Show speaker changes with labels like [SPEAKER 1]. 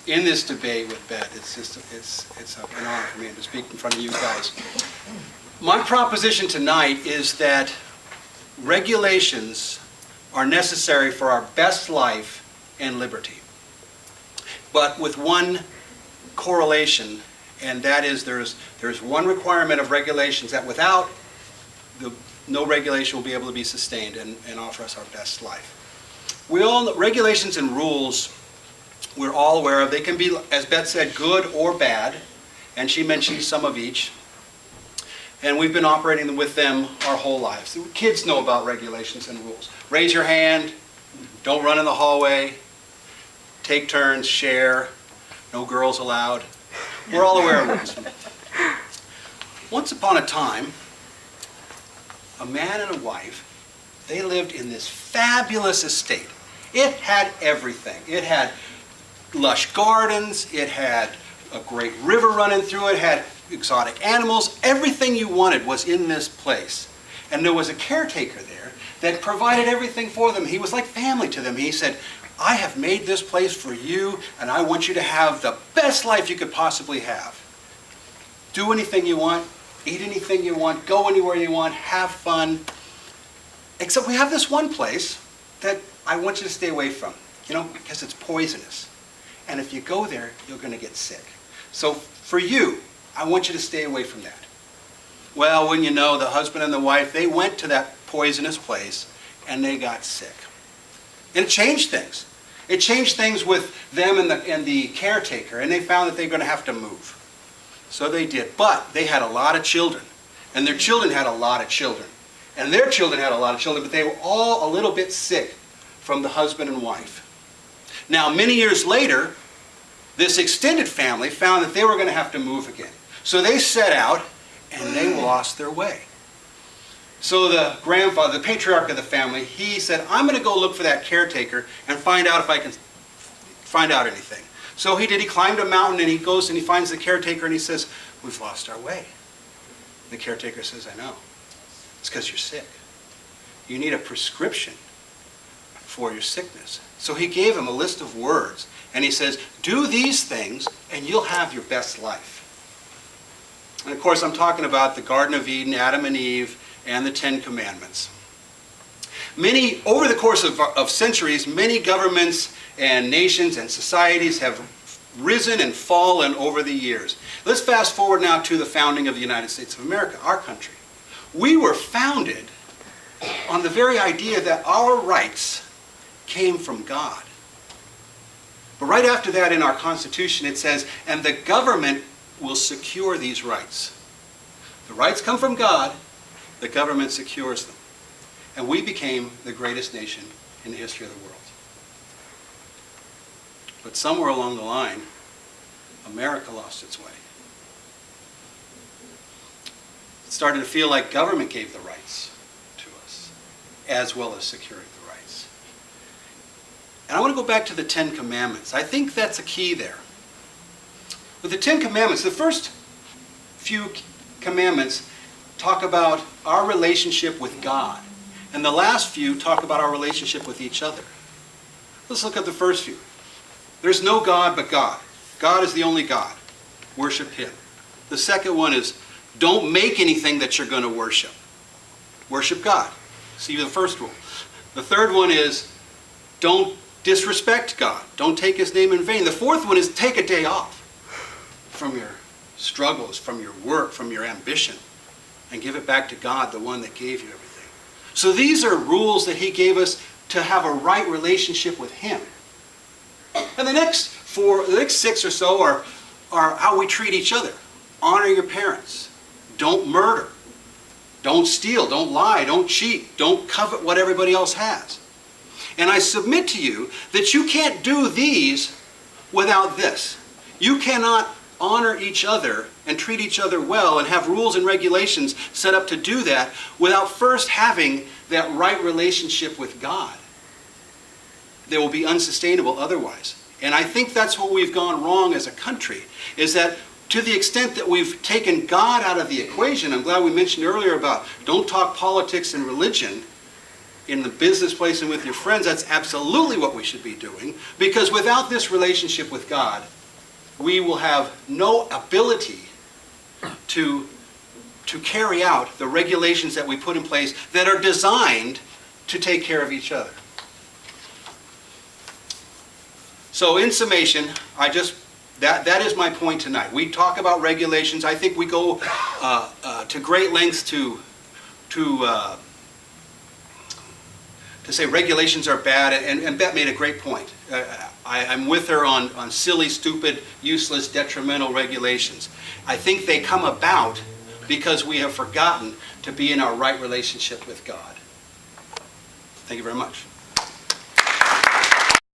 [SPEAKER 1] in this debate with Beth. It's an honor for me to speak in front of you guys. My proposition tonight is that regulations are necessary for our best life and liberty. But with one correlation, and that is there's one requirement of regulations that without no regulation will be able to be sustained and offer us our best life. We all know, regulations and rules, we're all aware of. They can be, as Beth said, good or bad, and she mentioned some of each. And we've been operating with them our whole lives. Kids know about regulations and rules. Raise your hand, don't run in the hallway, take turns, share, no girls allowed. We're all aware of rules. Once upon a time, a man and a wife, they lived in this fabulous estate. It had everything. It had lush gardens, it had a great river running through it, had exotic animals. Everything you wanted was in this place. And there was a caretaker there that provided everything for them. He was like family to them. He said, I have made this place for you, and I want you to have the best life you could possibly have. Do anything you want, eat anything you want, go anywhere you want, have fun. Except we have this one place that I want you to stay away from, because it's poisonous. And if you go there, you're going to get sick. So for you, I want you to stay away from that. Well, when you know, the husband and the wife, they went to that poisonous place and they got sick. And it changed things. It changed things with them and the caretaker, and they found that they were going to have to move. So they did. But they had a lot of children, and their children had a lot of children. And their children had a lot of children, but they were all a little bit sick from the husband and wife. Now, many years later, this extended family found that they were going to have to move again. So they set out, and they lost their way. So the grandfather, the patriarch of the family, he said, I'm going to go look for that caretaker and find out if I can find out anything. So he did. He climbed a mountain, and he goes and he finds the caretaker, and he says, we've lost our way. The caretaker says, I know. It's because you're sick. You need a prescription for your sickness. So he gave him a list of words, and he says, do these things, and you'll have your best life. And of course, I'm talking about the Garden of Eden, Adam and Eve, and the Ten Commandments. Over the course of centuries, many governments and nations and societies have risen and fallen over the years. Let's fast forward now to the founding of the United States of America, our country. We were founded on the very idea that our rights came from God. But right after that in our Constitution it says, and the government will secure these rights. The rights come from God, the government secures them. And we became the greatest nation in the history of the world. But somewhere along the line, America lost its way. It started to feel like government gave the rights to us, as well as securing the rights. And I want to go back to the Ten Commandments. I think that's a key there. With the Ten Commandments, the first few commandments talk about our relationship with God. And the last few talk about our relationship with each other. Let's look at the first few. There's no God but God. God is the only God. Worship Him. The second one is, don't make anything that you're going to worship. Worship God. See the first rule. The third one is, don't disrespect God. Don't take His name in vain. The fourth one is, take a day off from your struggles, from your work, from your ambition, and give it back to God, the one that gave you everything. So these are rules that He gave us to have a right relationship with Him. And the next six or so are how we treat each other. Honor your parents. Don't murder. Don't steal. Don't lie. Don't cheat. Don't covet what everybody else has. And I submit to you that you can't do these without this. You cannot honor each other and treat each other well and have rules and regulations set up to do that without first having that right relationship with God. They will be unsustainable otherwise. And I think that's what we've gone wrong as a country, is that to the extent that we've taken God out of the equation, I'm glad we mentioned earlier about don't talk politics and religion in the business place and with your friends. That's absolutely what we should be doing, because without this relationship with God, we will have no ability to carry out the regulations that we put in place that are designed to take care of each other. So in summation, that is my point tonight. We talk about regulations. I think we go to great lengths to say regulations are bad, and Beth made a great point. I'm with her on silly, stupid, useless, detrimental regulations. I think they come about because we have forgotten to be in our right relationship with God. Thank you very much.